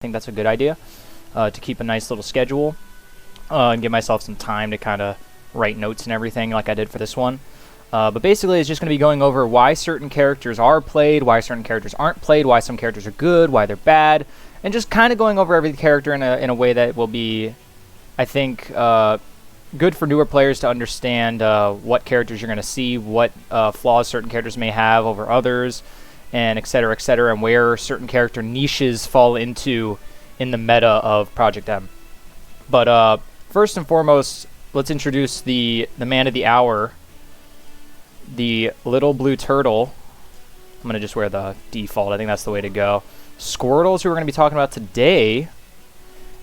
think that's a good idea to keep a nice little schedule and give myself some time to kind of write notes and everything like I did for this one. But basically, it's just going to be going over why certain characters are played, why certain characters aren't played, why some characters are good, why they're bad, and just kind of going over every character in a way that will be, I think, good for newer players to understand what characters you're going to see, what flaws certain characters may have over others, and et cetera, and where certain character niches fall into in the meta of Project M. But first and foremost, let's introduce the man of the hour, the little blue turtle. I'm going to just wear the default. I think that's the way to go. Squirtles, who we're going to be talking about today.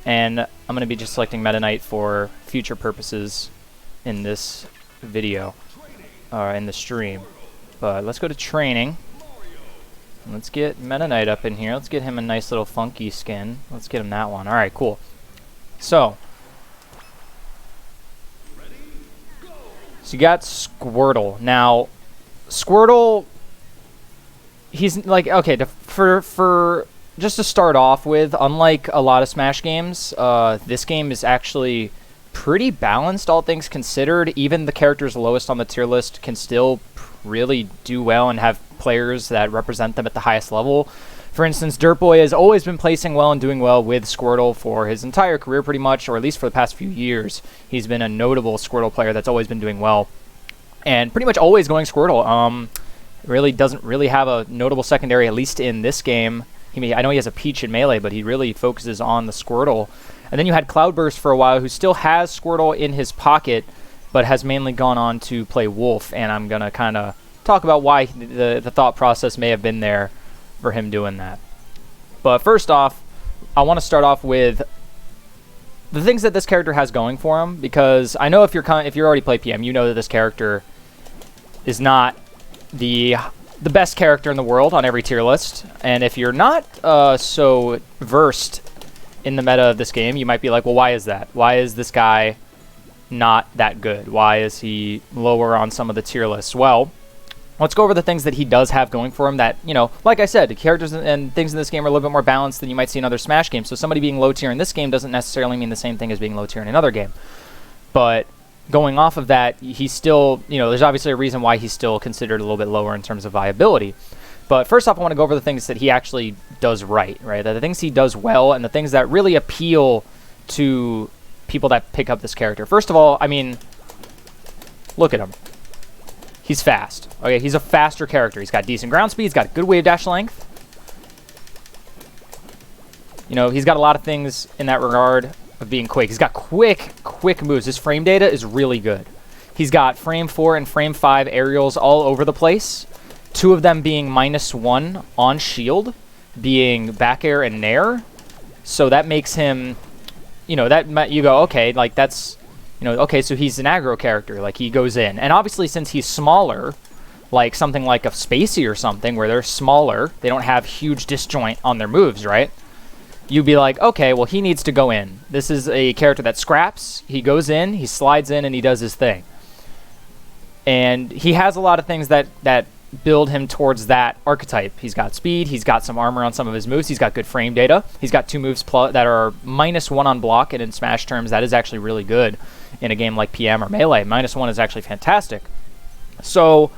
And I'm going to be just selecting Meta Knight for future purposes in this video, in the stream. But let's go to training. Let's get Meta Knight up in here. Let's get him a nice little funky skin. Let's get him that one. All right, cool. So you got Squirtle. Now, Squirtle, he's like, okay, for just to start off with, unlike a lot of Smash games, this game is actually pretty balanced, all things considered. Even the characters lowest on the tier list can still really do well and have players that represent them at the highest level. For instance, Dirtboy has always been placing well and doing well with Squirtle for his entire career pretty much, or at least for the past few years. He's been a notable Squirtle player that's always been doing well. And pretty much always going Squirtle. Really doesn't really have a notable secondary, at least in this game. I know he has a Peach in Melee, but he really focuses on the Squirtle. And then you had Cloudburst for a while, who still has Squirtle in his pocket, but has mainly gone on to play Wolf. And I'm going to kind of talk about why the thought process may have been there for him doing that. But first off, I want to start off with the things that this character has going for him, because I know if you're already played PM, you know that this character is not the best character in the world on every tier list. And if you're not so versed in the meta of this game, you might be like, well, why is that? Why is this guy not that good? Why is he lower on some of the tier lists? Well, let's go over the things that he does have going for him that, you know, like I said, the characters and things in this game are a little bit more balanced than you might see in other Smash games. So somebody being low tier in this game doesn't necessarily mean the same thing as being low tier in another game. But going off of that, he's still, you know, there's obviously a reason why he's still considered a little bit lower in terms of viability. But first off, I want to go over the things that he actually does right? The things he does well and the things that really appeal to people that pick up this character. First of all, I mean, look at him. He's fast. Okay, he's a faster character. He's got decent ground speed. He's got good wave dash length. You know, he's got a lot of things in that regard of being quick. He's got quick moves. His frame data is really good. He's got frame 4 and frame 5 aerials all over the place. 2 of them being -1 on shield, being back air and nair. So that makes him, you know, that you go, okay, like that's, you know, okay, so he's an aggro character, like he goes in. And obviously since he's smaller, like something like a Spacey or something where they're smaller, they don't have huge disjoint on their moves, right? You'd be like, okay, well, he needs to go in. This is a character that scraps. He goes in, he slides in, and he does his thing. And he has a lot of things that build him towards that archetype. He's got speed. He's got some armor on some of his moves. He's got good frame data. He's got 2 moves that are -1 on block, and in Smash terms, that is actually really good in a game like PM or Melee. -1 is actually fantastic. So,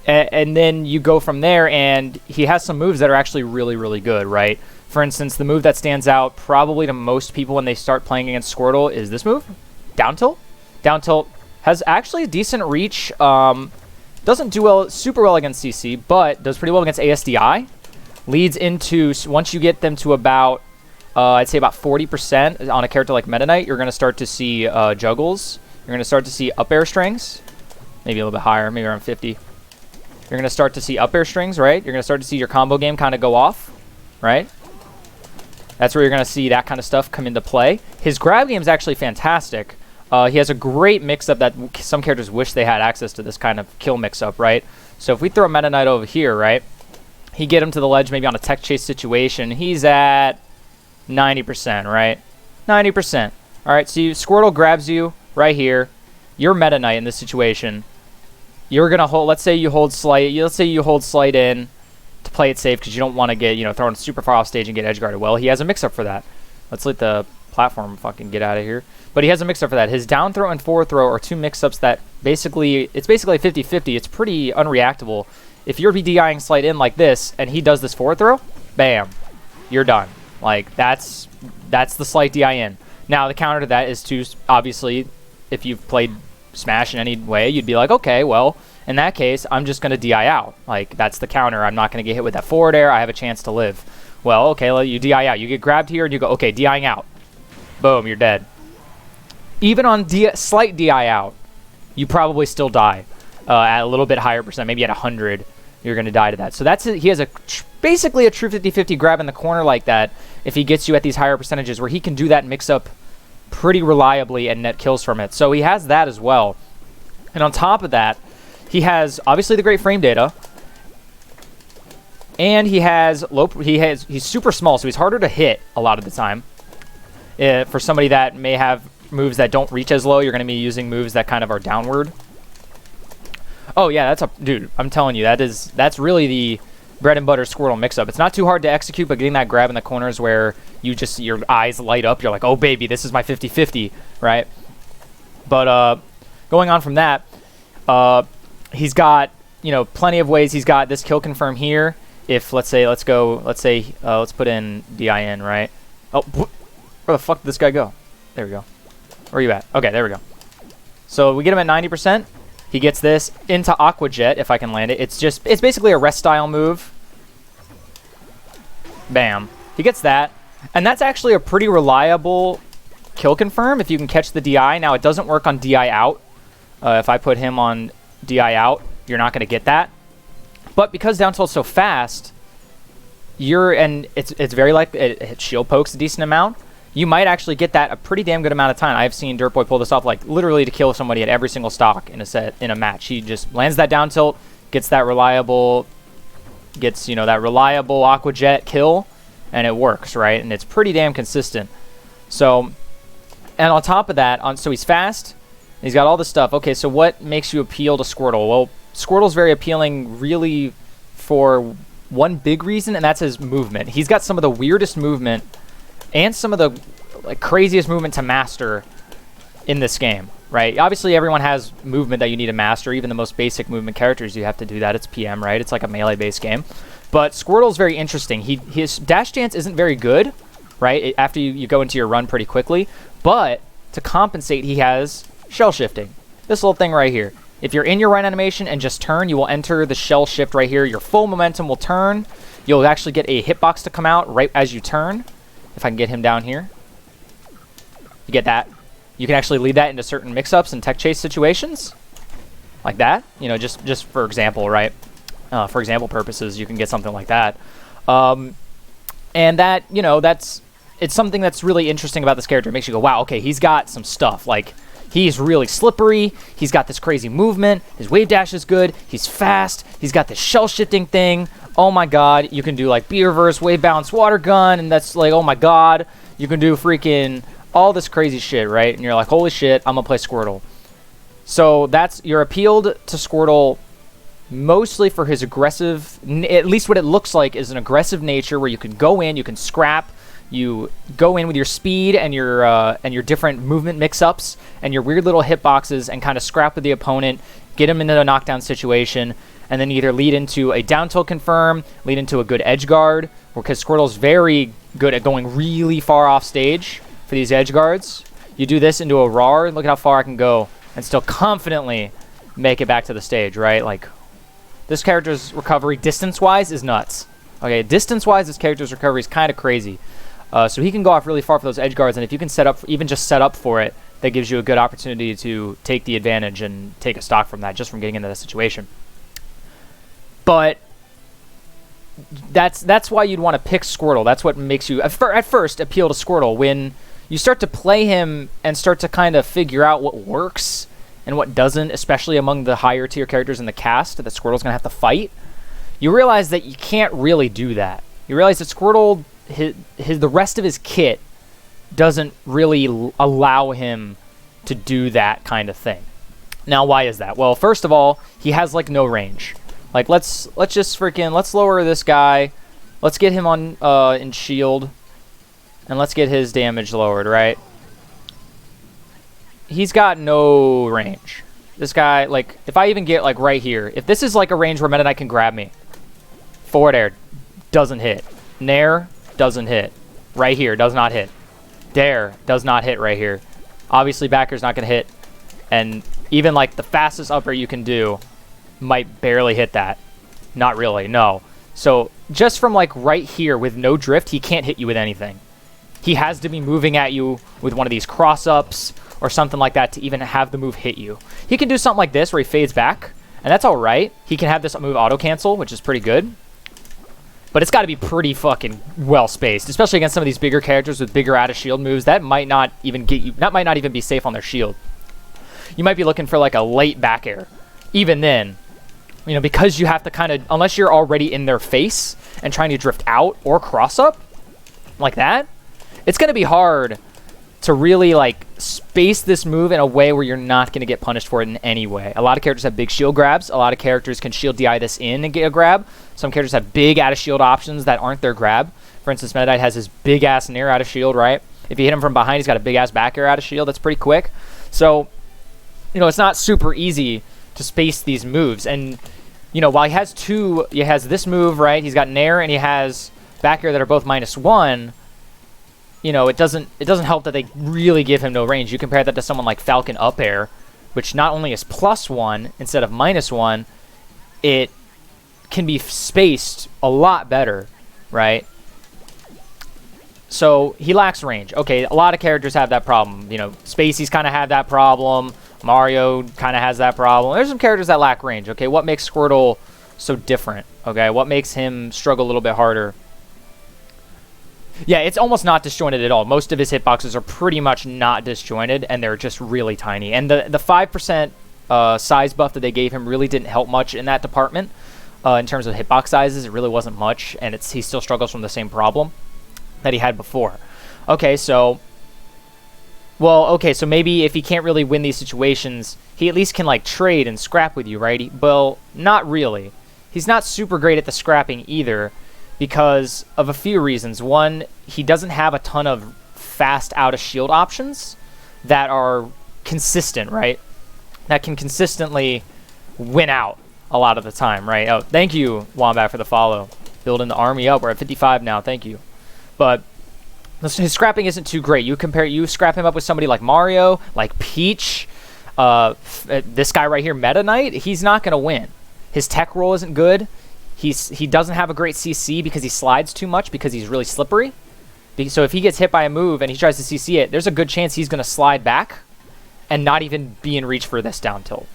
and then you go from there, and he has some moves that are actually really good, right? For instance, the move that stands out probably to most people when they start playing against Squirtle is this move, down tilt. Down tilt has actually a decent reach. Doesn't do super well against CC, but does pretty well against ASDI. Leads into, once you get them to about, I'd say about 40% on a character like Meta Knight, you're going to start to see juggles. You're going to start to see up air strings. Maybe a little bit higher, maybe around 50. You're going to start to see up air strings, right? You're going to start to see your combo game kind of go off, right? That's where you're going to see that kind of stuff come into play. His grab game is actually fantastic. He has a great mix-up that some characters wish they had access to this kind of kill mix-up, right? So if we throw a Meta Knight over here, right? He get him to the ledge maybe on a tech chase situation. He's at 90%, right? 90%. All right, so Squirtle grabs you right here. You're Meta Knight in this situation. You're going to hold, let's say you hold slight in to play it safe because you don't want to get, thrown super far off stage and get edge guarded. Well, he has a mix-up for that. Let's let the platform fucking get out of here. But he has a mix-up for that. His down throw and forward throw are 2 mix-ups that it's basically 50-50. It's pretty unreactable. If you're DIing Slight in like this and he does this forward throw, bam, you're done. Like, that's the Slight DI in. Now, the counter to that is to, obviously, if you've played Smash in any way, you'd be like, okay, well, in that case, I'm just going to DI out. Like, that's the counter. I'm not going to get hit with that forward air. I have a chance to live. Well, okay, you DI out. You get grabbed here, and you go, okay, DIing out. Boom, you're dead. Even on Slight DI out, you probably still die at a little bit higher percent. Maybe at 100, you're going to die to that. So that's it. He has basically a true 50-50 grab in the corner like that if he gets you at these higher percentages where he can do that mix up pretty reliably and net kills from it. So he has that as well. And on top of that, he has obviously the great frame data, and he's super small, so he's harder to hit a lot of the time. For somebody that may have moves that don't reach as low, you're going to be using moves that kind of are downward. Oh yeah, dude, I'm telling you, that's really the bread and butter Squirtle mix-up. It's not too hard to execute, but getting that grab in the corners where your eyes light up, you're like, oh baby, this is my 50-50, right? But going on from that, he's got, plenty of ways. He's got this kill confirm here. If, let's put in DIN, right? Oh, where the fuck did this guy go? There we go. Where are you at? Okay, there we go. So we get him at 90%. He gets this into Aqua Jet, if I can land it. It's basically a rest style move. Bam. He gets that. And that's actually a pretty reliable kill confirm if you can catch the DI. Now, it doesn't work on DI out. If I put him on DI out, you're not going to get that. But because down tilt's so fast, it's very likely it shield pokes a decent amount. You might actually get that a pretty damn good amount of time. I've seen Dirtboy pull this off, like literally to kill somebody at every single stock in a match. He just lands that down tilt, gets that reliable Aqua Jet kill, and it works, right? And it's pretty damn consistent. So, and on top of that, so he's fast. He's got all this stuff. Okay, so what makes you appeal to Squirtle? Well, Squirtle's very appealing really for one big reason, and that's his movement. He's got some of the weirdest movement and some of the craziest movement to master in this game, right? Obviously, everyone has movement that you need to master. Even the most basic movement characters, you have to do that. It's PM, right? It's like a melee-based game. But Squirtle's very interesting. His dash dance isn't very good, right? After you go into your run pretty quickly. But to compensate, he has shell shifting. This little thing right here. If you're in your run animation and just turn, you will enter the shell shift right here. Your full momentum will turn. You'll actually get a hitbox to come out right as you turn. If I can get him down here. You get that. You can actually lead that into certain mix-ups and tech chase situations. Like that. Just for example, right? For example purposes, you can get something like that. And that, it's something that's really interesting about this character. It makes you go, wow, okay, he's got some stuff. Like, he's really slippery. He's got this crazy movement. His wave dash is good. He's fast. He's got this shell shifting thing. Oh my god, you can do like B-reverse, wave bounce, water gun, and that's like, oh my god. You can do freaking all this crazy shit, right? And you're like, holy shit, I'm gonna play Squirtle. So you're appealed to Squirtle mostly for his aggressive, at least what it looks like is an aggressive nature where you can go in, you can scrap, you go in with your speed and your different movement mix-ups and your weird little hitboxes and kind of scrap with the opponent, get him into a knockdown situation, and then either lead into a down tilt confirm, lead into a good edge guard, because Squirtle's very good at going really far off stage for these edge guards. You do this into a RAR, look at how far I can go and still confidently make it back to the stage, right? Like, this character's recovery distance-wise is nuts. Okay, distance-wise, this character's recovery is kind of crazy. So he can go off really far for those edge guards, and if you can even just set up for it, that gives you a good opportunity to take the advantage and take a stock from that, just from getting into that situation. But that's why you'd want to pick Squirtle. That's what makes you, at first, appeal to Squirtle. When you start to play him and start to kind of figure out what works and what doesn't, especially among the higher tier characters in the cast that Squirtle's going to have to fight, you realize that you can't really do that. You realize that Squirtle, the rest of his kit doesn't really allow him to do that kind of thing. Now, why is that? Well, first of all, he has like no range. Like, let's just freaking, let's lower this guy. Let's get him on in shield. And let's get his damage lowered, right? He's got no range. This guy, like, if I even get, like, right here. If this is, like, a range where Meta Knight can grab me. Forward air, doesn't hit. Nair, doesn't hit. Right here, does not hit. Dare, does not hit right here. Obviously, backer's not going to hit. And even, like, the fastest up air you can do might barely hit that. Not really, no. So, just from, like, right here with no drift, he can't hit you with anything. He has to be moving at you with one of these cross-ups or something like that to even have the move hit you. He can do something like this where he fades back, and that's all right. He can have this move auto-cancel, which is pretty good. But it's got to be pretty fucking well-spaced, especially against some of these bigger characters with bigger out-of-shield moves. That might not even get you... That might not even be safe on their shield. You might be looking for, like, a late back air. Even then, you know, because you have to kind of... Unless you're already in their face and trying to drift out or cross-up like that, it's going to be hard to really, like, space this move in a way where you're not going to get punished for it in any way. A lot of characters have big shield grabs. A lot of characters can shield DI this in and get a grab. Some characters have big out-of-shield options that aren't their grab. For instance, Meta Knight has his big-ass Nair out-of-shield, right? If you hit him from behind, he's got a big-ass back air out-of-shield. That's pretty quick. So, you know, it's not super easy to space these moves. And, you know, while he has two... He has this move, right? He's got Nair and he has back air that are both -1... You know, it doesn't help that they really give him no range. You compare that to someone like Falcon Up Air, which not only is +1 instead of -1, it can be spaced a lot better, right? So he lacks range. Okay, a lot of characters have that problem. You know, Spacey's kind of had that problem. Mario kind of has that problem. There's some characters that lack range. Okay, what makes Squirtle so different? Okay, what makes him struggle a little bit harder? Yeah, it's almost not disjointed at all. Most of his hitboxes are pretty much not disjointed, and they're just really tiny. And the 5% size buff that they gave him really didn't help much in that department. In terms of hitbox sizes, it really wasn't much, and he still struggles from the same problem that he had before. Okay, so... Well, okay, so maybe if he can't really win these situations, he at least can, like, trade and scrap with you, right? Well, not really. He's not super great at the scrapping either, because of a few reasons. One, he doesn't have a ton of fast out-of-shield options that are consistent, right? That can consistently win out a lot of the time, right? Oh, thank you, Wombat, for the follow. Building the army up. We're at 55 now. Thank you. But his scrapping isn't too great. You scrap him up with somebody like Mario, like Peach, this guy right here, Meta Knight, he's not going to win. His tech roll isn't good. He doesn't have a great CC because he slides too much because he's really slippery. So if he gets hit by a move and he tries to CC it, there's a good chance he's going to slide back and not even be in reach for this down tilt.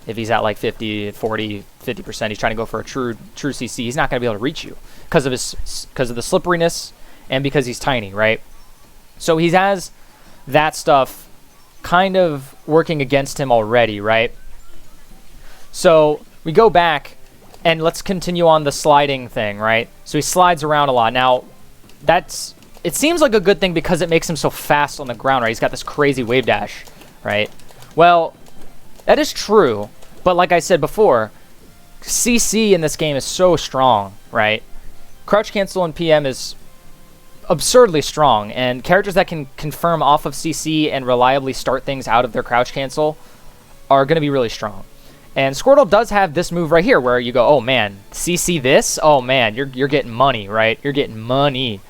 If he's at like 50, 40, 50%, he's trying to go for a true CC, he's not going to be able to reach you because of the slipperiness and because he's tiny, right? So he has that stuff kind of working against him already, right? So we go back and let's continue on the sliding thing, right? So he slides around a lot. Now, it seems like a good thing because it makes him so fast on the ground, right? He's got this crazy wave dash, right? Well, that is true, but like I said before, CC in this game is so strong, right? Crouch cancel in PM is absurdly strong, and characters that can confirm off of CC and reliably start things out of their crouch cancel are going to be really strong. And Squirtle does have this move right here where you go, oh man, CC this? Oh man, you're getting money, right? You're getting money.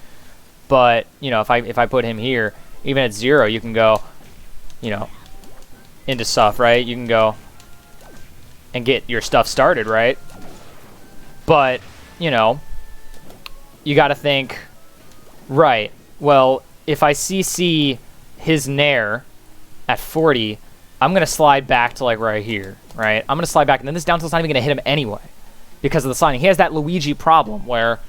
But, you know, if I put him here, even at 0, you can go, you know, into stuff, right? You can go and get your stuff started, right? But, you know, you got to think, right, well, if I CC his Nair at 40, I'm going to slide back to like right here, right? I'm going to slide back, and then this down tilt's not even going to hit him anyway because of the sliding. He has that Luigi problem where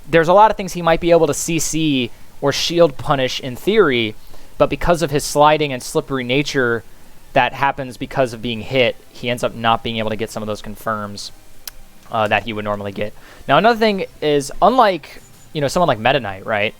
there's a lot of things he might be able to CC or shield punish in theory, but because of his sliding and slippery nature that happens because of being hit, he ends up not being able to get some of those confirms that he would normally get. Now, another thing is, unlike, you know, someone like Meta Knight, right,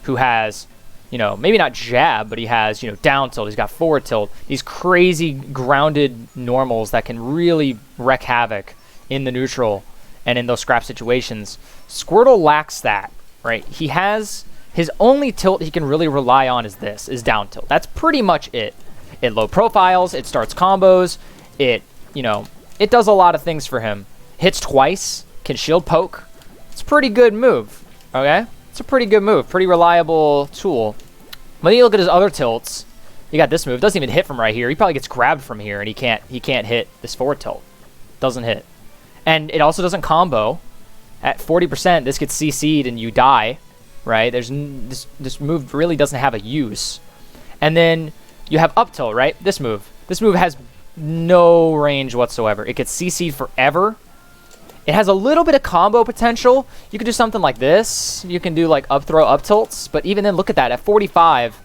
who has, you know, maybe not jab, but he has, you know, down tilt, he's got forward tilt, these crazy grounded normals that can really wreak havoc in the neutral and in those scrap situations. Squirtle lacks that, right? He has his only tilt he can really rely on is down tilt. That's pretty much it. It low profiles, it starts combos, it does a lot of things for him. Hits twice, can shield poke. It's a pretty good move, okay? It's a pretty good move, pretty reliable tool. When you look at his other tilts, you got this move. Doesn't even hit from right here. He probably gets grabbed from here, and he can't hit this forward tilt. Doesn't hit. And it also doesn't combo. At 40%, this gets CC'd and you die, right? This move really doesn't have a use. And then you have up tilt, right? This move. This move has no range whatsoever. It gets CC'd forever. It has a little bit of combo potential. You could do something like this. You can do like up throw, up tilts. But even then, look at that. At 45,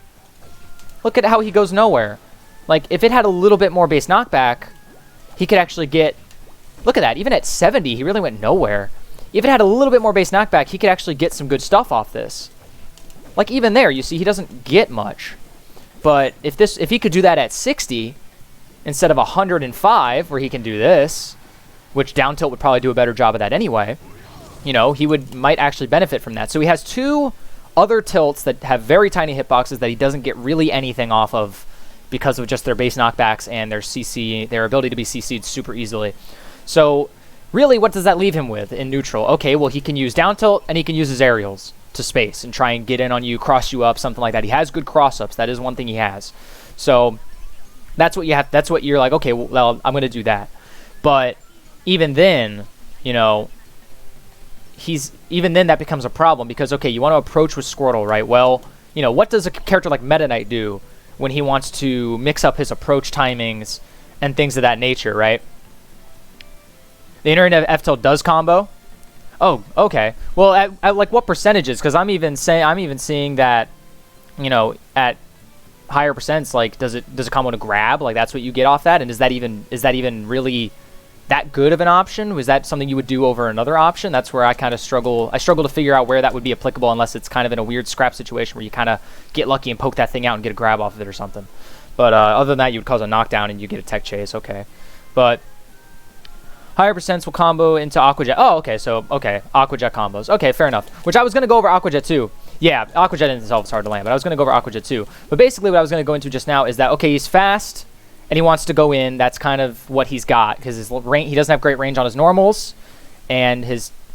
look at how he goes nowhere. Like, if it had a little bit more base knockback, he could actually get... Look at that. Even at 70, he really went nowhere. If it had a little bit more base knockback, he could actually get some good stuff off this. Like, even there, you see, he doesn't get much. But if he could do that at 60, instead of 105, where he can do this... which down tilt would probably do a better job of that anyway, he might actually benefit from that. So he has two other tilts that have very tiny hitboxes that he doesn't get really anything off of because of just their base knockbacks and their ability to be CC'd super easily. So really, what does that leave him with in neutral? Okay, well, he can use down tilt and he can use his aerials to space and try and get in on you, cross you up, something like that. He has good cross-ups. That is one thing he has. So that's what you have. That's what you're like, okay, well, I'm going to do that. But even then, even then that becomes a problem because, okay, you want to approach with Squirtle, right? Well, what does a character like Meta Knight do when he wants to mix up his approach timings and things of that nature, right? The internet F-tilt does combo. Oh, okay. Well, at like what percentages? Because I'm even seeing that, at higher percents, like does it combo to grab? Like that's what you get off that, and is that even really that good of an option? Was that something you would do over another option? That's where I kind of struggle. I struggle to figure out where that would be applicable unless it's kind of in a weird scrap situation where you kind of get lucky and poke that thing out and get a grab off of it or something. But other than that, you would cause a knockdown and you get a tech chase. Okay. But higher percents will combo into Aqua Jet. Oh, okay. So, okay. Aqua Jet combos. Okay, fair enough. Which I was going to go over Aqua Jet too. Yeah, Aqua Jet in itself is hard to land, but I was going to go over Aqua Jet too. But basically what I was going to go into just now is that, okay, he's fast and he wants to go in. That's kind of what he's got because his range, he doesn't have great range on his normals, and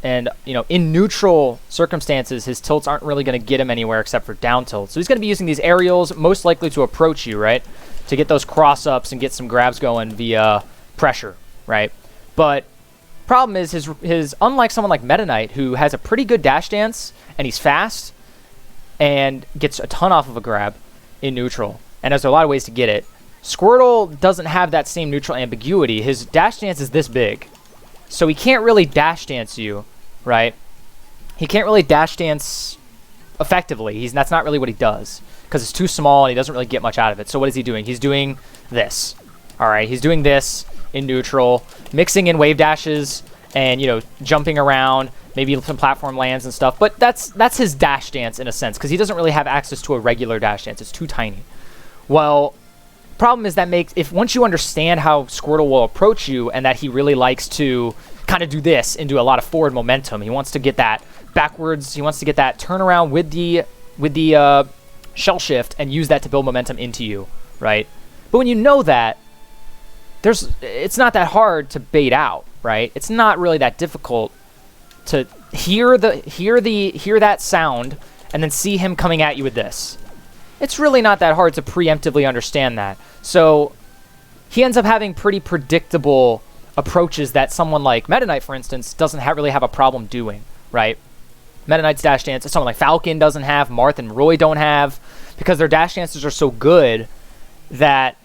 in neutral circumstances, his tilts aren't really going to get him anywhere except for down tilts. So he's going to be using these aerials, most likely to approach you, right, to get those cross ups and get some grabs going via pressure, right? But problem is his unlike someone like Meta Knight who has a pretty good dash dance and he's fast and gets a ton off of a grab in neutral, and there's a lot of ways to get it. Squirtle doesn't have that same neutral ambiguity. His dash dance is this big, so he can't really dash dance you, right? He can't really dash dance effectively. That's not really what he does because it's too small and he doesn't really get much out of it. So what is he doing? He's doing this. All right, he's doing this in neutral, mixing in wave dashes and jumping around, maybe some platform lands and stuff. But that's his dash dance in a sense because he doesn't really have access to a regular dash dance. It's too tiny. Well, problem is that once you understand how Squirtle will approach you and that he really likes to kind of do this and do a lot of forward momentum, he wants to get that backwards, he wants to get that turnaround with the shell shift and use that to build momentum into you, right? But when you know that, it's not that hard to bait out, right? It's not really that difficult to hear that sound and then see him coming at you with this. It's really not that hard to preemptively understand that. So he ends up having pretty predictable approaches that someone like Meta Knight, for instance, doesn't really have a problem doing, right? Meta Knight's dash dance, someone like Falcon doesn't have, Marth and Roy don't have, because their dash dances are so good that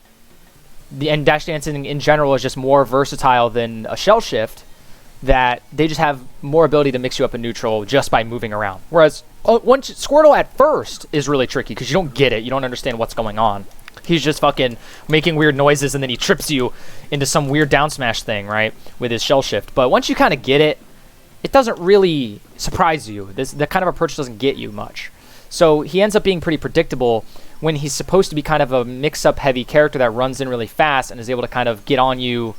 and dash dancing in general is just more versatile than a shell shift, that they just have more ability to mix you up in neutral just by moving around. Whereas Squirtle at first is really tricky because you don't get it. You don't understand what's going on. He's just fucking making weird noises and then he trips you into some weird down smash thing, right, with his shell shift. But once you kind of get it, it doesn't really surprise you. That kind of approach doesn't get you much. So he ends up being pretty predictable when he's supposed to be kind of a mix-up heavy character that runs in really fast and is able to kind of get on you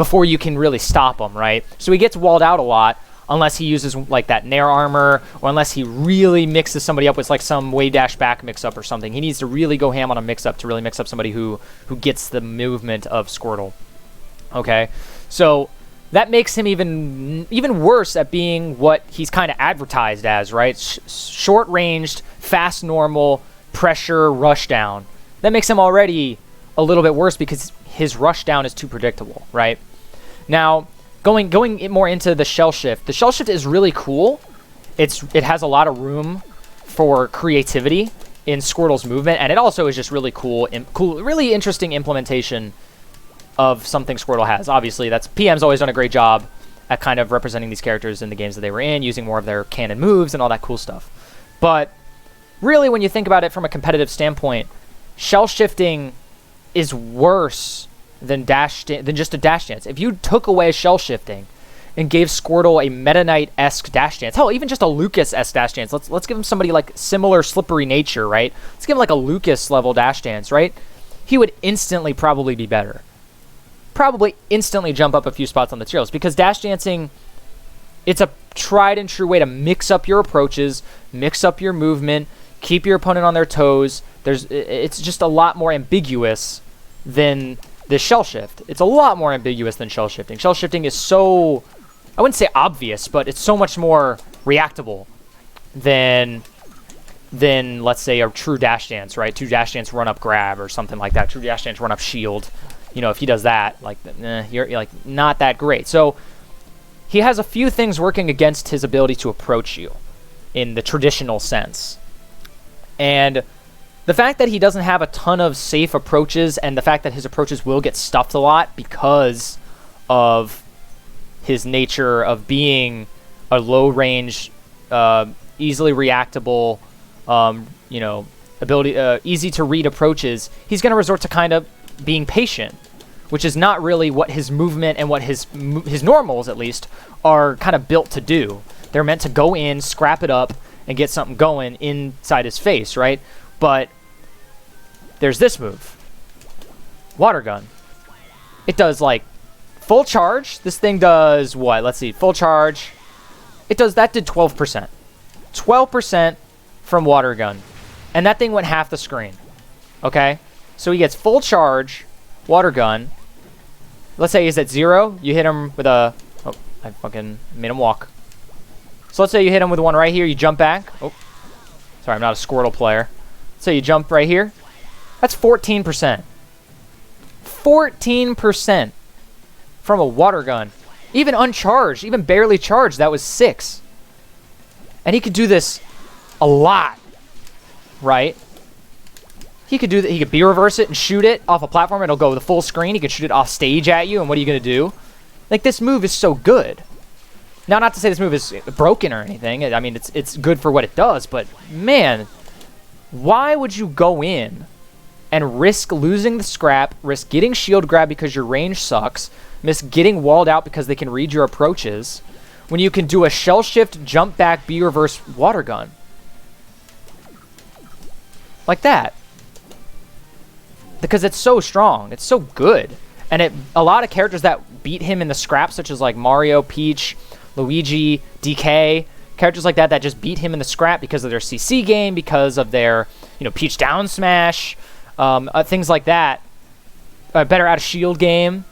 before you can really stop him, right? So he gets walled out a lot unless he uses like that Nair armor, or unless he really mixes somebody up with like some wave dash back mix-up or something. He needs to really go ham on a mix-up to really mix up somebody who gets the movement of Squirtle. Okay, so that makes him even worse at being what he's kind of advertised as, right? Short-ranged, fast normal, pressure, rush down. That makes him already a little bit worse because his rush down is too predictable, right? Now, going more into the shell shift. The shell shift is really cool. It has a lot of room for creativity in Squirtle's movement, and it also is just really cool, really interesting implementation of something Squirtle has. Obviously, PM's always done a great job at kind of representing these characters in the games that they were in, using more of their canon moves and all that cool stuff. But really, when you think about it from a competitive standpoint, shell shifting is worse than just a dash dance. If you took away shell shifting and gave Squirtle a Meta Knight-esque dash dance, hell, even just a Lucas-esque dash dance, let's give him somebody like similar slippery nature, right? Let's give him like a Lucas-level dash dance, right? He would instantly probably be better. Probably instantly jump up a few spots on the tier list, because dash dancing, it's a tried and true way to mix up your approaches, mix up your movement, keep your opponent on their toes. It's just a lot more ambiguous than the shell shift. It's a lot more ambiguous than shell shifting. Shell shifting is so, I wouldn't say obvious, but it's so much more reactable than let's say a true dash dance, right? True dash dance run up grab or something like that. True dash dance run up shield. You know, if he does that, like, you're like not that great. So he has a few things working against his ability to approach you in the traditional sense. And the fact that he doesn't have a ton of safe approaches, and the fact that his approaches will get stuffed a lot because of his nature of being a low range, easily reactable, easy to read approaches, he's going to resort to kind of being patient, which is not really what his movement and what his normals, at least, are kind of built to do. They're meant to go in, scrap it up, and get something going inside his face, right? But there's this move. Water gun. It does, like, full charge. This thing does what? Let's see. Full charge. That did 12%. 12% from water gun. And that thing went half the screen. Okay? So he gets full charge, water gun. Let's say he's at 0. You hit him with a... Oh, I fucking made him walk. So let's say you hit him with one right here. You jump back. Oh, sorry, I'm not a Squirtle player. So you jump right here. That's 14%. 14% from a water gun. Even uncharged, even barely charged, that was 6. And he could do this a lot, right? He could do that. He could B-reverse it and shoot it off a platform. It'll go the full screen. He could shoot it off stage at you, and what are you going to do? Like, this move is so good. Now, not to say this move is broken or anything. I mean, it's good for what it does, but, man, why would you go in and risk losing the scrap, risk getting shield grab because your range sucks, risk getting walled out because they can read your approaches, when you can do a shell shift, jump back, B-reverse water gun? Like that. Because it's so strong. It's so good. And a lot of characters that beat him in the scrap, such as like Mario, Peach, Luigi, DK, characters like that just beat him in the scrap because of their CC game, because of their, Peach down smash, things like that. Better out of shield game.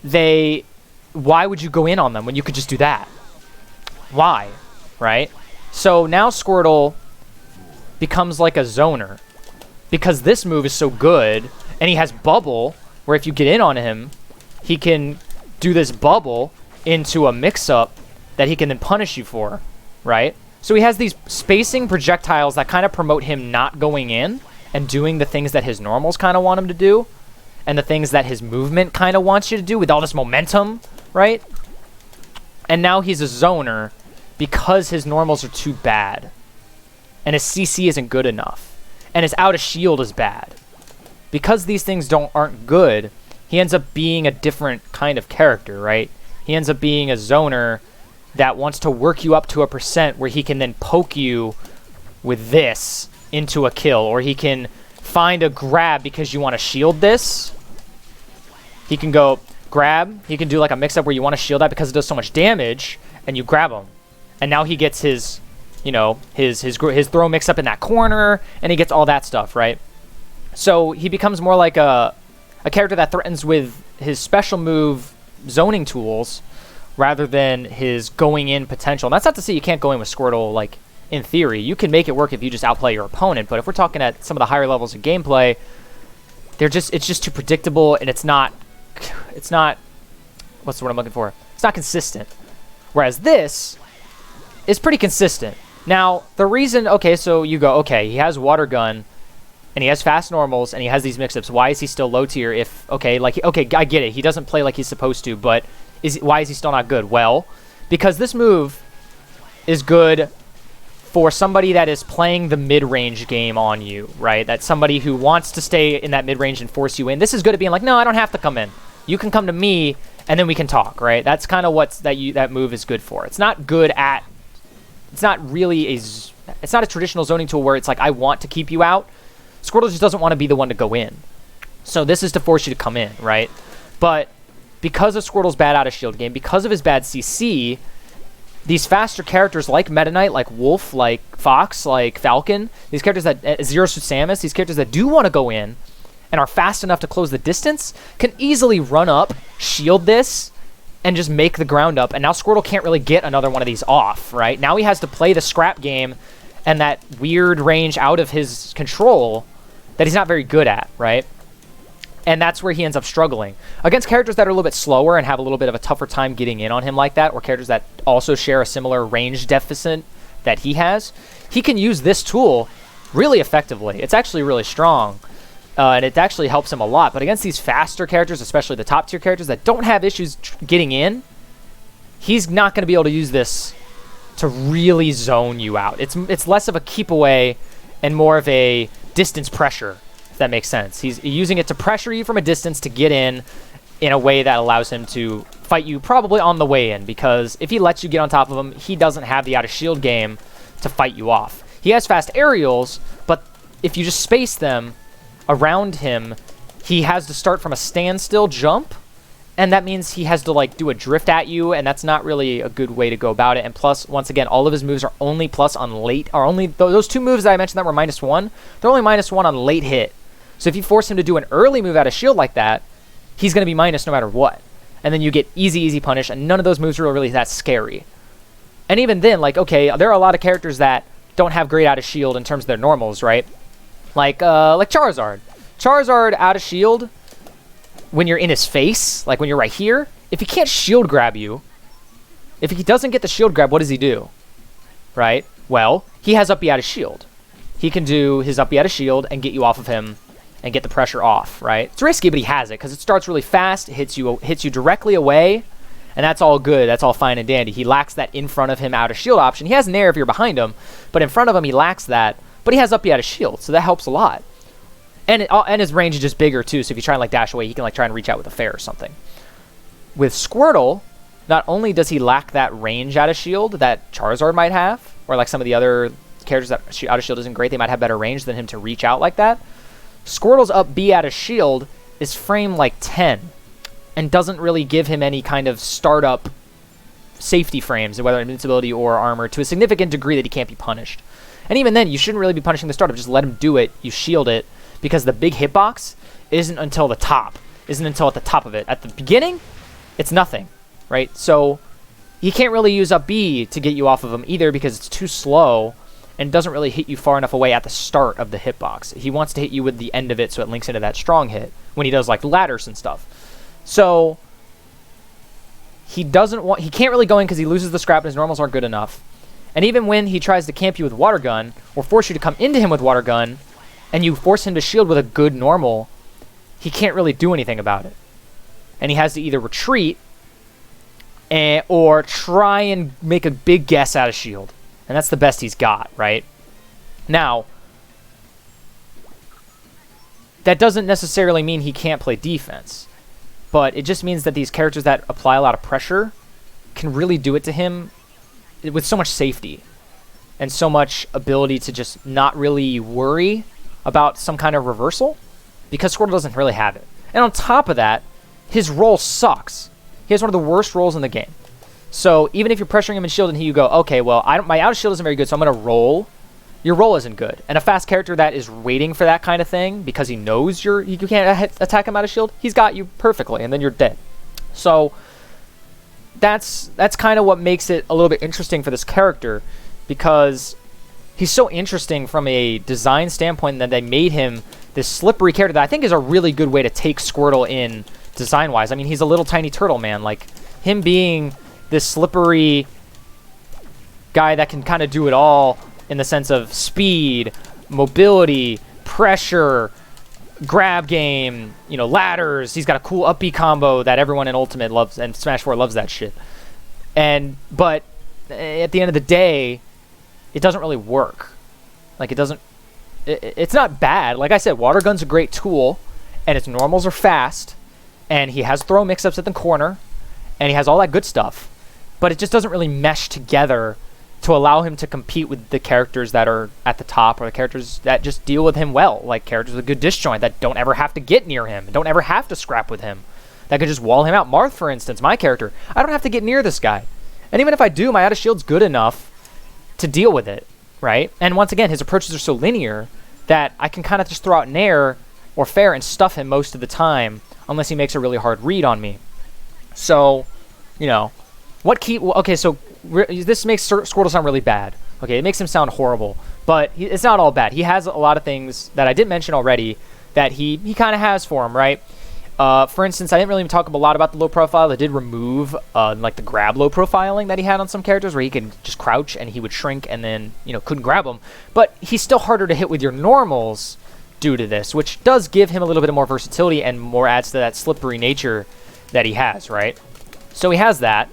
Why would you go in on them when you could just do that? Why? Right? So now Squirtle becomes like a zoner, because this move is so good, and he has bubble, where if you get in on him, he can do this bubble into a mix-up that he can then punish you for, right? So he has these spacing projectiles that kind of promote him not going in and doing the things that his normals kind of want him to do, and the things that his movement kind of wants you to do with all this momentum, right? And now he's a zoner because his normals are too bad, and his CC isn't good enough, and his out of shield is bad. Because these things aren't good, he ends up being a different kind of character, right? He ends up being a zoner that wants to work you up to a percent where he can then poke you with this into a kill, or he can find a grab because you want to shield this. He can go grab. He can do like a mix-up where you want to shield that because it does so much damage, and you grab him. And now he gets his, you know, his throw mix-up in that corner, and he gets all that stuff, right? So he becomes more like a character that threatens with his special move zoning tools rather than his going in potential. And that's not to say you can't go in with Squirtle, like, in theory. You can make it work if you just outplay your opponent, but if we're talking at some of the higher levels of gameplay, it's just too predictable, and it's not, what's the word I'm looking for? It's not consistent. Whereas this is pretty consistent. Now, the reason, okay, so you go, okay, he has Water Gun, and he has fast normals, and he has these mix-ups. Why is he still low tier if, okay, I get it. He doesn't play like he's supposed to, but why is he still not good? Well, because this move is good for somebody that is playing the mid-range game on you, right? That's somebody who wants to stay in that mid-range and force you in. This is good at being like, no, I don't have to come in. You can come to me, and then we can talk, right? That's kind of what that move is good for. It's not good at... It's not really it's not a traditional zoning tool where it's like, I want to keep you out. Squirtle just doesn't want to be the one to go in. So this is to force you to come in, right? But because of Squirtle's bad out of shield game, because of his bad CC, these faster characters like Meta Knight, like Wolf, like Fox, like Falcon, these characters that Zero Suit Samus, these characters that do want to go in and are fast enough to close the distance, can easily run up, shield this, and just make the ground up. And now Squirtle can't really get another one of these off, right? Now he has to play the scrap game and that weird range out of his control that he's not very good at, right? And that's where he ends up struggling. Against characters that are a little bit slower and have a little bit of a tougher time getting in on him like that, or characters that also share a similar range deficit that he has, he can use this tool really effectively. It's actually really strong, and it actually helps him a lot. But against these faster characters, especially the top tier characters that don't have issues getting in, he's not going to be able to use this to really zone you out. It's less of a keep away and more of a distance pressure, if that makes sense. He's using it to pressure you from a distance to get in a way that allows him to fight you probably on the way in, because if he lets you get on top of him, he doesn't have the out of shield game to fight you off. He has fast aerials, but if you just space them around him, he has to start from a standstill jump, and that means he has to like do a drift at you, and that's not really a good way to go about it. And plus, once again, all of his moves are only plus on late, are only those two moves that I mentioned that were -1, they're only -1 on late hit. So if you force him to do an early move out of shield like that, he's going to be minus no matter what. And then you get easy punish, and none of those moves are really that scary. And even then, like, okay, there are a lot of characters that don't have great out of shield in terms of their normals, right? Like Charizard. Charizard out of shield, when you're in his face, like when you're right here, if he can't shield grab you, if he doesn't get the shield grab, what does he do? Right? Well, he has up B out of shield. He can do his up B out of shield and get you off of him and get the pressure off, right? It's risky, but he has it because it starts really fast, it hits you directly away, and that's all good. That's all fine and dandy. He lacks that in front of him out of shield option. He has Nair if you're behind him, but in front of him he lacks that, but he has up B out of shield, so that helps a lot. And his range is just bigger too, so if you try and like dash away, he can like try and reach out with a fair or something. With Squirtle, not only does he lack that range out of shield that Charizard might have, or like some of the other characters that out of shield isn't great, they might have better range than him to reach out like that. Squirtle's up B out of shield is frame like 10 and doesn't really give him any kind of startup safety frames, whether invincibility or armor, to a significant degree that he can't be punished. And even then, you shouldn't really be punishing the startup. Just let him do it. You shield it, because the big hitbox isn't until the top. Isn't until at the top of it. At the beginning, it's nothing, right? So he can't really use up B to get you off of him either, because it's too slow and doesn't really hit you far enough away at the start of the hitbox. He wants to hit you with the end of it so it links into that strong hit when he does like ladders and stuff. So he can't really go in because he loses the scrap and his normals aren't good enough. And even when he tries to camp you with Water Gun or force you to come into him with Water Gun and you force him to shield with a good normal, he can't really do anything about it. And he has to either retreat or try and make a big guess out of shield. And that's the best he's got, right? Now, that doesn't necessarily mean he can't play defense. But it just means that these characters that apply a lot of pressure can really do it to him with so much safety and so much ability to just not really worry about some kind of reversal, because Squirtle doesn't really have it. And on top of that, his roll sucks. He has one of the worst rolls in the game. So even if you're pressuring him in shield and you go, okay, well, my out of shield isn't very good, so I'm going to roll. Your roll isn't good. And a fast character that is waiting for that kind of thing because he knows you can't attack him out of shield, he's got you perfectly, and then you're dead. So that's kind of what makes it a little bit interesting for this character, because he's so interesting from a design standpoint that they made him this slippery character that I think is a really good way to take Squirtle in design-wise. I mean, he's a little tiny turtle man. Like, him being this slippery guy that can kind of do it all in the sense of speed, mobility, pressure, grab game, you know, ladders. He's got a cool up B combo that everyone in Ultimate loves, and Smash 4 loves that shit. But at the end of the day, it doesn't really work. Like, it's not bad. Like I said, Water Gun's a great tool, and its normals are fast, and he has throw mix-ups at the corner, and he has all that good stuff. But it just doesn't really mesh together to allow him to compete with the characters that are at the top, or the characters that just deal with him well, like characters with good disjoint that don't ever have to get near him, don't ever have to scrap with him, that could just wall him out. Marth, for instance, my character, I don't have to get near this guy. And even if I do, my out of shield's good enough to deal with it, right? And once again, his approaches are so linear that I can kind of just throw out Nair or Fair and stuff him most of the time, unless he makes a really hard read on me. So, you know, okay, so this makes Squirtle sound really bad. Okay, it makes him sound horrible, but it's not all bad. He has a lot of things that I didn't mention already that he kind of has for him, right? For instance, I didn't really talk a lot about the low profile. They did remove like the grab low profiling that he had on some characters, where he can just crouch and he would shrink and then, you know, couldn't grab them. But he's still harder to hit with your normals due to this, which does give him a little bit more versatility and more adds to that slippery nature that he has, right? So he has that.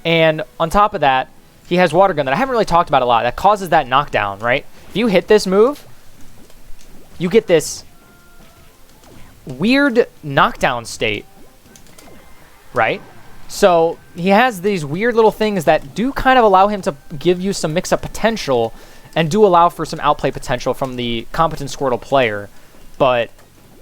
And on top of that, he has Water Gun that I haven't really talked about a lot. That causes that knockdown, right? If you hit this move, you get this weird knockdown state, right? So he has these weird little things that do kind of allow him to give you some mix-up potential and do allow for some outplay potential from the competent Squirtle player. But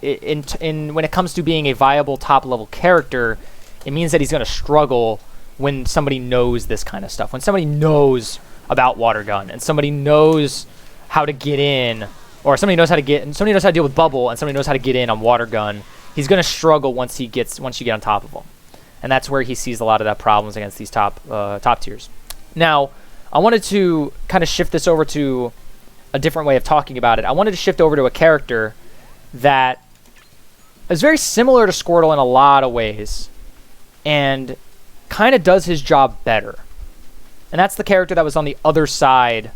when it comes to being a viable top-level character, it means that he's going to struggle when somebody knows this kind of stuff. When somebody knows about Water Gun and somebody knows how to get in, or somebody knows how to deal with Bubble, and somebody knows how to get in on Water Gun, he's going to struggle once you get on top of him. And that's where he sees a lot of that problems against these top tiers. Now, I wanted to kind of shift this over to a different way of talking about it. I wanted to shift over to a character that is very similar to Squirtle in a lot of ways, and kind of does his job better. And that's the character that was on the other side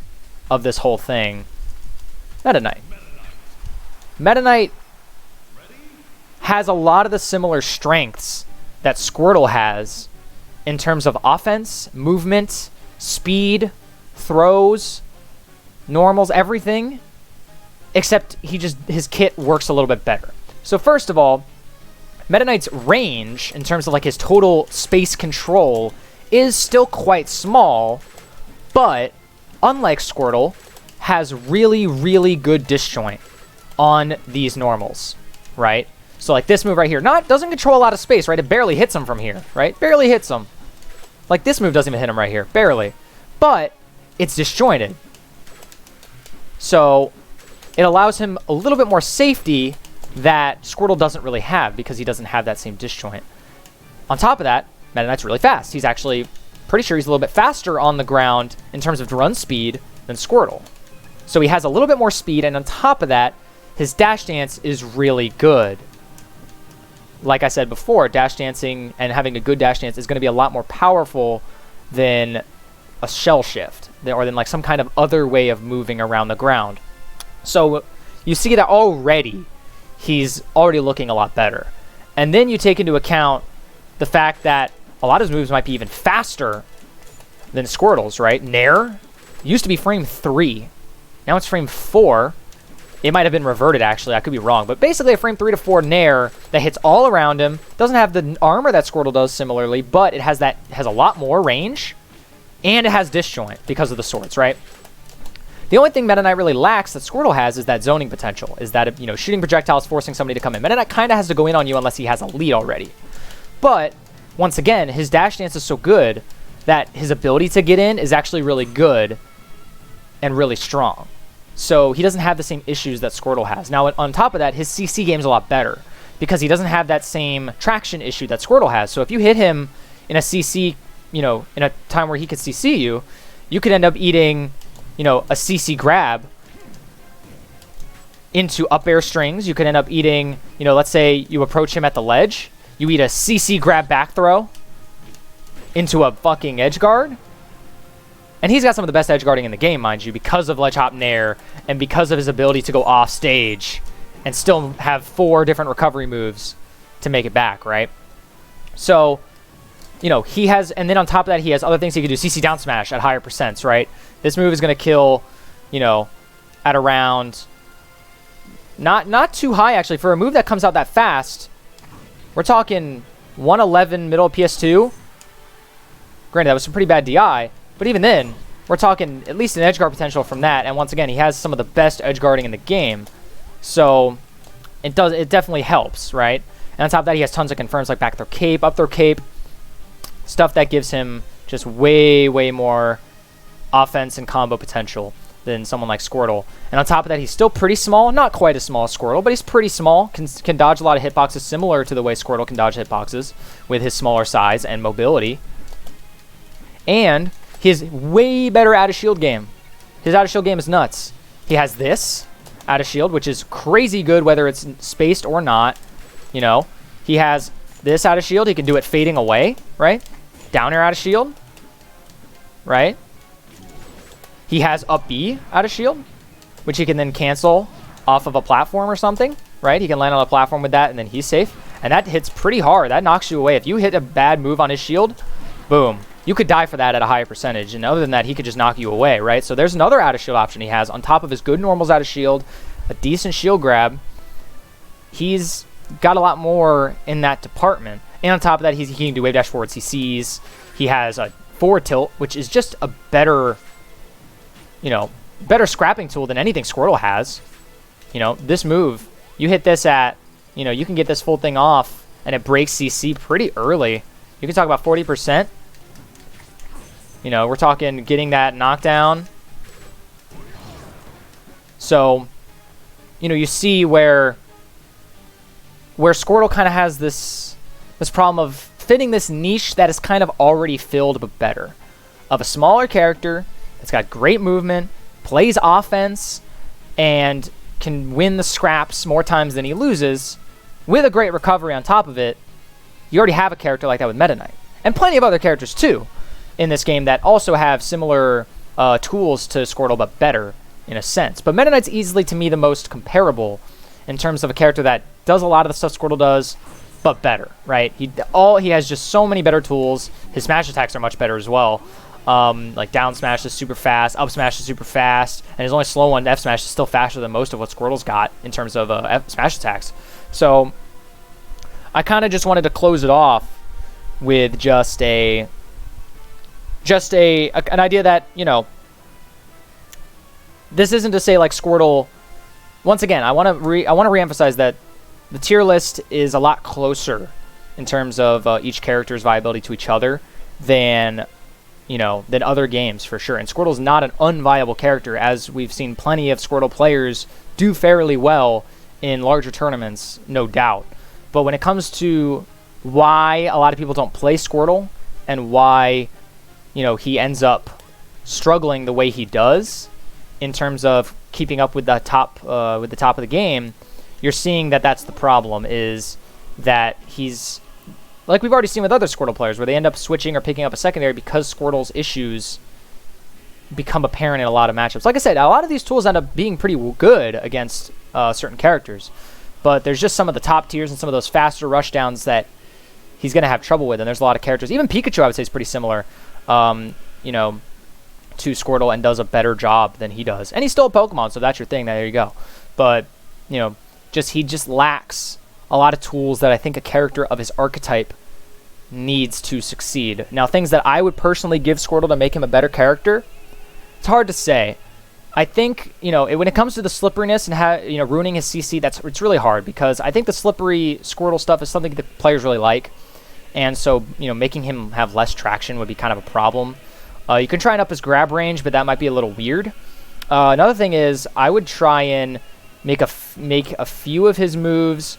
of this whole thing. Meta Knight. Meta Knight has a lot of the similar strengths that Squirtle has in terms of offense, movement, speed, throws, normals, everything, except his kit works a little bit better. So first of all, Meta Knight's range, in terms of like his total space control, is still quite small, but unlike Squirtle, has really, really good disjoint on these normals, right? So like this move right here, doesn't control a lot of space, right? It barely hits him from here, right? Barely hits him. Like this move doesn't even hit him right here, barely. But it's disjointed. So it allows him a little bit more safety that Squirtle doesn't really have, because he doesn't have that same disjoint. On top of that, Meta Knight's really fast. He's actually pretty sure he's a little bit faster on the ground in terms of run speed than Squirtle. So he has a little bit more speed, and on top of that, his dash dance is really good. Like I said before, dash dancing and having a good dash dance is going to be a lot more powerful than a shell shift, or than like some kind of other way of moving around the ground. So you see that already he's already looking a lot better. And then you take into account the fact that a lot of his moves might be even faster than Squirtle's, right? Nair used to be frame 3. Now it's frame 4. It might have been reverted, actually. I could be wrong. But basically a frame 3 to 4 Nair that hits all around him. Doesn't have the armor that Squirtle does similarly, but it has a lot more range. And it has disjoint because of the swords, right? The only thing Meta Knight really lacks that Squirtle has is that zoning potential. Is that, shooting projectiles, forcing somebody to come in. Meta Knight kind of has to go in on you unless he has a lead already. But once again, his dash dance is so good that his ability to get in is actually really good and really strong. So he doesn't have the same issues that Squirtle has. Now, on top of that, his CC game is a lot better because he doesn't have that same traction issue that Squirtle has. So if you hit him in a CC, in a time where he could CC you, you could end up eating, a CC grab into up air strings. You could end up eating, let's say you approach him at the ledge, you eat a CC grab back throw into a fucking edge guard. And he's got some of the best edge guarding in the game, mind you, because of ledge hop nair and because of his ability to go off stage and still have 4 different recovery moves to make it back, right? So, he has, and then on top of that, he has other things he can do. CC down smash at higher percents, right? This move is going to kill, at around, not too high, actually. For a move that comes out that fast, we're talking 111 middle of PS2. Granted, that was some pretty bad DI. But even then, we're talking at least an edge guard potential from that. And once again, he has some of the best edge guarding in the game. So it definitely helps, right? And on top of that, he has tons of confirms like back throw cape, up throw cape. Stuff that gives him just way, way more offense and combo potential than someone like Squirtle. And on top of that, he's still pretty small. Not quite as small as Squirtle, but he's pretty small. Can dodge a lot of hitboxes similar to the way Squirtle can dodge hitboxes with his smaller size and mobility. And his way better out of shield game. His out of shield game is nuts. He has this out of shield, which is crazy good whether it's spaced or not. He has this out of shield. He can do it fading away, right? Down air out of shield, right? He has up B out of shield, which he can then cancel off of a platform or something, right? He can land on a platform with that, and then he's safe. And that hits pretty hard. That knocks you away. If you hit a bad move on his shield, boom. You could die for that at a higher percentage, and other than that, he could just knock you away, right? So there's another out of shield option he has on top of his good normals out of shield, a decent shield grab. He's got a lot more in that department. And on top of that, he can do wave dash forward CCs. He has a forward tilt, which is just a better, better scrapping tool than anything Squirtle has. This move, you hit this at, you can get this full thing off, and it breaks CC pretty early. You can talk about 40%. We're talking getting that knockdown. So, you see where Squirtle kind of has this problem of fitting this niche that is kind of already filled but better. Of a smaller character that's got great movement, plays offense, and can win the scraps more times than he loses, with a great recovery on top of it. You already have a character like that with Meta Knight. And plenty of other characters too in this game that also have similar tools to Squirtle, but better in a sense. But Meta Knight's easily, to me, the most comparable in terms of a character that does a lot of the stuff Squirtle does, but better, right? He has just so many better tools. His smash attacks are much better as well. Like down smash is super fast, up smash is super fast, and his only slow one, F smash, is still faster than most of what Squirtle's got in terms of F smash attacks. So I kind of just wanted to close it off with just an idea that, this isn't to say like Squirtle. Once again, I want to reemphasize that the tier list is a lot closer in terms of each character's viability to each other than other games for sure. And Squirtle's not an unviable character, as we've seen plenty of Squirtle players do fairly well in larger tournaments, no doubt. But when it comes to why a lot of people don't play Squirtle and why he ends up struggling the way he does in terms of keeping up with the top of the game, you're seeing that that's the problem, is that he's, like we've already seen with other Squirtle players, where they end up switching or picking up a secondary because Squirtle's issues become apparent in a lot of matchups. Like I said, a lot of these tools end up being pretty good against certain characters, but there's just some of the top tiers and some of those faster rushdowns that he's going to have trouble with, and there's a lot of characters. Even Pikachu, I would say, is pretty similar, to Squirtle, and does a better job than he does. And he's still a Pokemon, so if that's your thing, there you go. But, he just lacks a lot of tools that I think a character of his archetype needs to succeed. Now, things that I would personally give Squirtle to make him a better character, it's hard to say. I think, when it comes to the slipperiness and ruining his CC, it's really hard, because I think the slippery Squirtle stuff is something that players really like. and so making him have less traction would be kind of a problem. You can try and up his grab range, but that might be a little weird. Another thing is I would try and make a few of his moves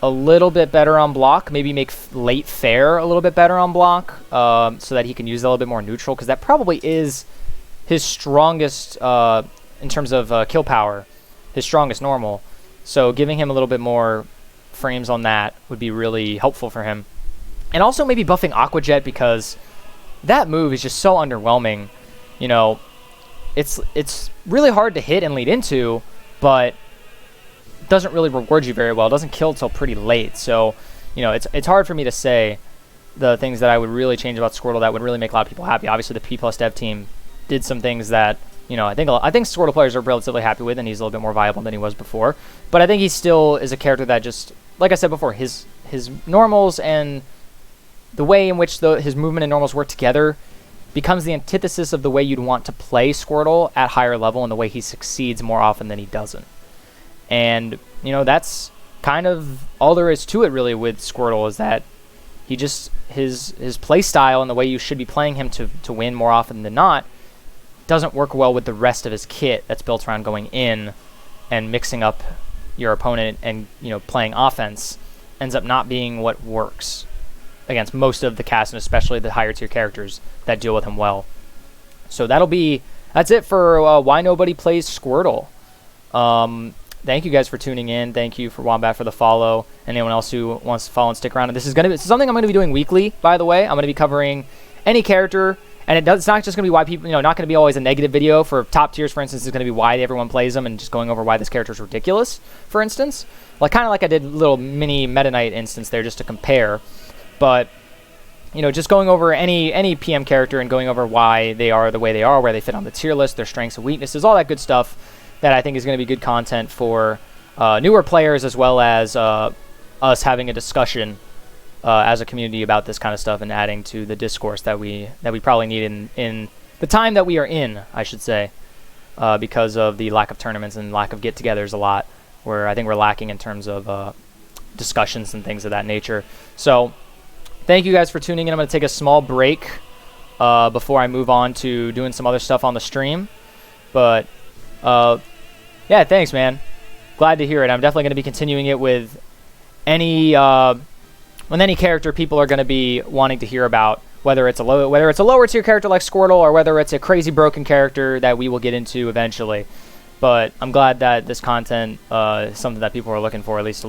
a little bit better on block. Maybe make late fair a little bit better on block, so that he can use it a little bit more neutral, because that probably is his strongest in terms of kill power, his strongest normal. So giving him a little bit more frames on that would be really helpful for him. And also maybe buffing Aqua Jet, because that move is just so underwhelming. It's really hard to hit and lead into, but doesn't really reward you very well. It doesn't kill till pretty late. So, it's hard for me to say the things that I would really change about Squirtle that would really make a lot of people happy. Obviously, the P+ dev team did some things that, I think Squirtle players are relatively happy with, and he's a little bit more viable than he was before. But I think he still is a character that just, like I said before, his normals and the way in which his movement and normals work together becomes the antithesis of the way you'd want to play Squirtle at higher level, and the way he succeeds more often than he doesn't. And, that's kind of all there is to it, really, with Squirtle, is that he just, his play style and the way you should be playing him to win more often than not doesn't work well with the rest of his kit that's built around going in and mixing up your opponent and, playing offense. Ends up not being what works against most of the cast, and especially the higher tier characters that deal with him well. So that's it for why nobody plays Squirtle. Thank you guys for tuning in. Thank you for Wombat for the follow. Anyone else who wants to follow and stick around. And this is something I'm going to be doing weekly, by the way. I'm going to be covering any character, and it's not just going to be why people, not going to be always a negative video. For top tiers, for instance, it's going to be why everyone plays them and just going over why this character is ridiculous, for instance. Kind of like I did a little mini Meta Knight instance there just to compare. But, just going over any PM character and going over why they are the way they are, where they fit on the tier list, their strengths and weaknesses, all that good stuff that I think is going to be good content for newer players, as well as us having a discussion as a community about this kind of stuff, and adding to the discourse that we probably need in the time that we are in, I should say, because of the lack of tournaments and lack of get-togethers a lot, where I think we're lacking in terms of discussions and things of that nature. So thank you guys for tuning in. I'm going to take a small break before I move on to doing some other stuff on the stream. But yeah, thanks, man. Glad to hear it. I'm definitely going to be continuing it with any character people are going to be wanting to hear about, whether it's a lower tier character like Squirtle, or whether it's a crazy broken character that we will get into eventually. But I'm glad that this content is something that people are looking for, at least a little